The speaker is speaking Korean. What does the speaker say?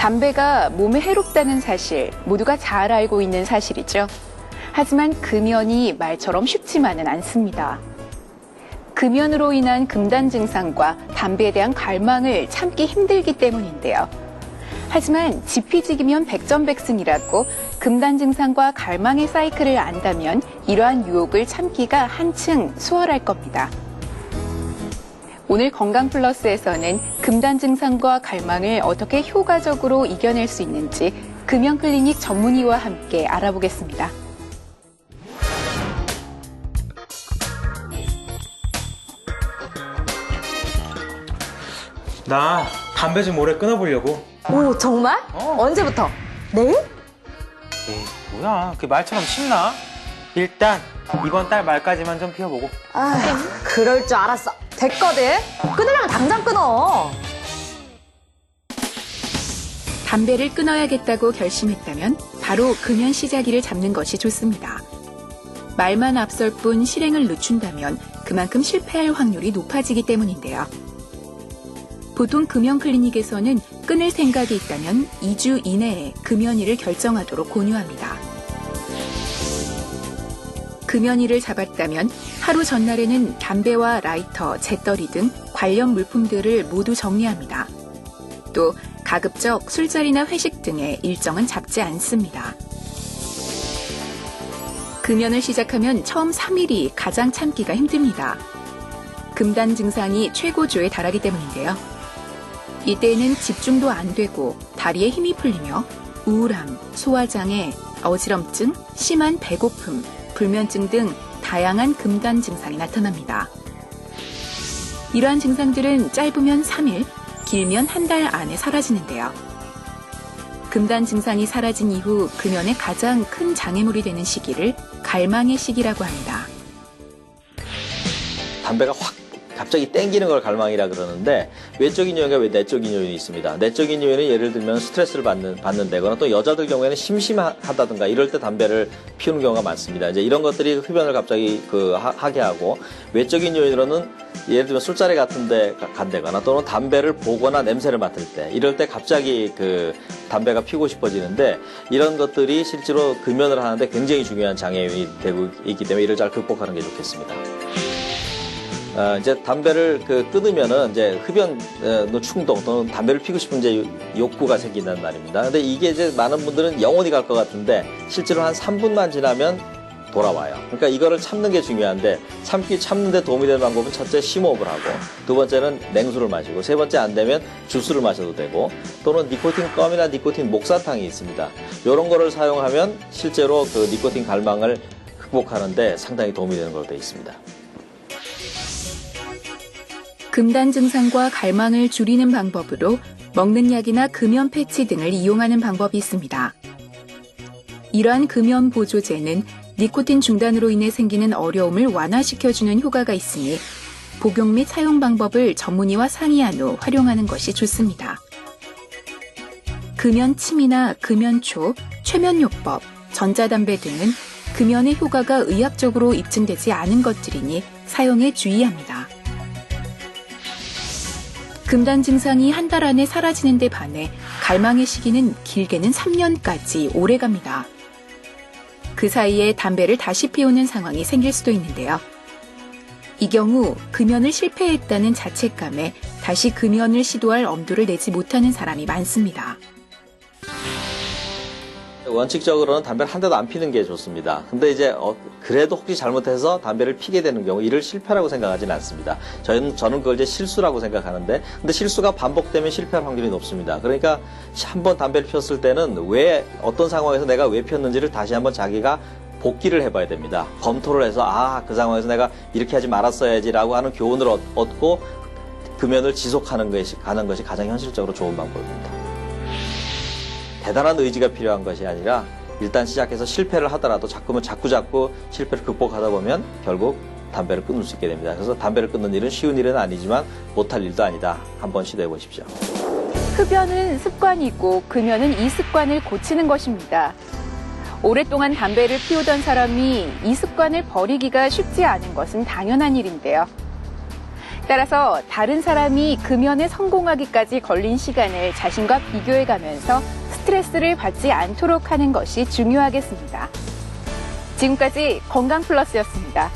담배가 몸에 해롭다는 사실 모두가 잘 알고 있는 사실이죠. 하지만 금연이 말처럼 쉽지만은 않습니다. 금연으로 인한 금단 증상과 담배에 대한 갈망을 참기 힘들기 때문인데요. 하지만 지피지기면 백전백승이라고 금단 증상과 갈망의 사이클을 안다면 이러한 유혹을 참기가 한층 수월할 겁니다. 오늘 건강플러스에서는 금단 증상과 갈망을 어떻게 효과적으로 이겨낼 수 있는지 금연클리닉 전문의와 함께 알아보겠습니다. 나 담배 좀 오래 끊어보려고. 오, 정말? 언제부터? 내일? 에이, 뭐야. 그게 말처럼 쉽나? 일단 이번 달 말까지만 좀 피워보고. 아, 그럴 줄 알았어. 됐거든. 끊으려면 당장 끊어. 담배를 끊어야겠다고 결심했다면 바로 금연 시작일을 잡는 것이 좋습니다. 말만 앞설 뿐 실행을 늦춘다면 그만큼 실패할 확률이 높아지기 때문인데요. 보통 금연 클리닉에서는 끊을 생각이 있다면 2주 이내에 금연일을 결정하도록 권유합니다. 금연일을 잡았다면 하루 전날에는 담배와 라이터, 재떨이 등 관련 물품들을 모두 정리합니다. 또 가급적 술자리나 회식 등의 일정은 잡지 않습니다. 금연을 시작하면 처음 3일이 가장 참기가 힘듭니다. 금단 증상이 최고조에 달하기 때문인데요. 이때에는 집중도 안 되고 다리에 힘이 풀리며 우울함, 소화장애, 어지럼증, 심한 배고픔, 불면증 등 다양한 금단 증상이 나타납니다. 이러한 증상들은 짧으면 3일, 길면 한 달 안에 사라지는데요. 금단 증상이 사라진 이후 금연의 가장 큰 장애물이 되는 시기를 갈망의 시기라고 합니다. 담배가 확 갑자기 땡기는 걸 갈망이라 그러는데 외적인 요인과 내적인 요인이 있습니다. 내적인 요인은 예를 들면 스트레스를 받는 데거나 또 여자들 경우에는 심심하다든가 이럴 때 담배를 피우는 경우가 많습니다. 이제 이런 것들이 흡연을 갑자기 하게 하고 외적인 요인으로는 예를 들면 술자리 같은 데 간다거나 또는 담배를 보거나 냄새를 맡을 때 이럴 때 갑자기 담배가 피우고 싶어지는데 이런 것들이 실제로 금연을 하는데 굉장히 중요한 장애 요인이 되고 있기 때문에 이를 잘 극복하는 게 좋겠습니다. 이제 담배를 끊으면은 이제 흡연 충동 또는 담배를 피우고 싶은 이제 욕구가 생긴단 말입니다. 근데 이게 이제 많은 분들은 영원히 갈 것 같은데 실제로 한 3분만 지나면 돌아와요. 그러니까 이거를 참는 게 중요한데 참는 데 도움이 되는 방법은 첫째 심호흡을 하고 두 번째는 냉수를 마시고 세 번째 안 되면 주스를 마셔도 되고 또는 니코틴 껌이나 니코틴 목사탕이 있습니다. 이런 거를 사용하면 실제로 니코틴 갈망을 극복하는데 상당히 도움이 되는 걸로 되어 있습니다. 금단 증상과 갈망을 줄이는 방법으로 먹는 약이나 금연 패치 등을 이용하는 방법이 있습니다. 이러한 금연 보조제는 니코틴 중단으로 인해 생기는 어려움을 완화시켜주는 효과가 있으니 복용 및 사용 방법을 전문의와 상의한 후 활용하는 것이 좋습니다. 금연침이나 금연초, 최면요법, 전자담배 등은 금연의 효과가 의학적으로 입증되지 않은 것들이니 사용에 주의합니다. 금단 증상이 한 달 안에 사라지는 데 반해 갈망의 시기는 길게는 3년까지 오래갑니다. 그 사이에 담배를 다시 피우는 상황이 생길 수도 있는데요. 이 경우 금연을 실패했다는 자책감에 다시 금연을 시도할 엄두를 내지 못하는 사람이 많습니다. 원칙적으로는 담배를 한 대도 안 피는 게 좋습니다. 근데 이제 그래도 혹시 잘못해서 담배를 피게 되는 경우 이를 실패라고 생각하지는 않습니다. 저는 그걸 이제 실수라고 생각하는데 근데 실수가 반복되면 실패할 확률이 높습니다. 그러니까 한번 담배를 피웠을 때는 왜 어떤 상황에서 내가 왜 피웠는지를 다시 한번 자기가 복기를 해봐야 됩니다. 검토를 해서 그 상황에서 내가 이렇게 하지 말았어야지라고 하는 교훈을 얻고 금연을 지속하는 것이 가장 현실적으로 좋은 방법입니다. 대단한 의지가 필요한 것이 아니라 일단 시작해서 실패를 하더라도 자꾸 실패를 극복하다 보면 결국 담배를 끊을 수 있게 됩니다. 그래서 담배를 끊는 일은 쉬운 일은 아니지만 못할 일도 아니다. 한번 시도해 보십시오. 흡연은 습관이고 금연은 이 습관을 고치는 것입니다. 오랫동안 담배를 피우던 사람이 이 습관을 버리기가 쉽지 않은 것은 당연한 일인데요. 따라서 다른 사람이 금연에 성공하기까지 걸린 시간을 자신과 비교해가면서 스트레스를 받지 않도록 하는 것이 중요하겠습니다. 지금까지 건강플러스였습니다.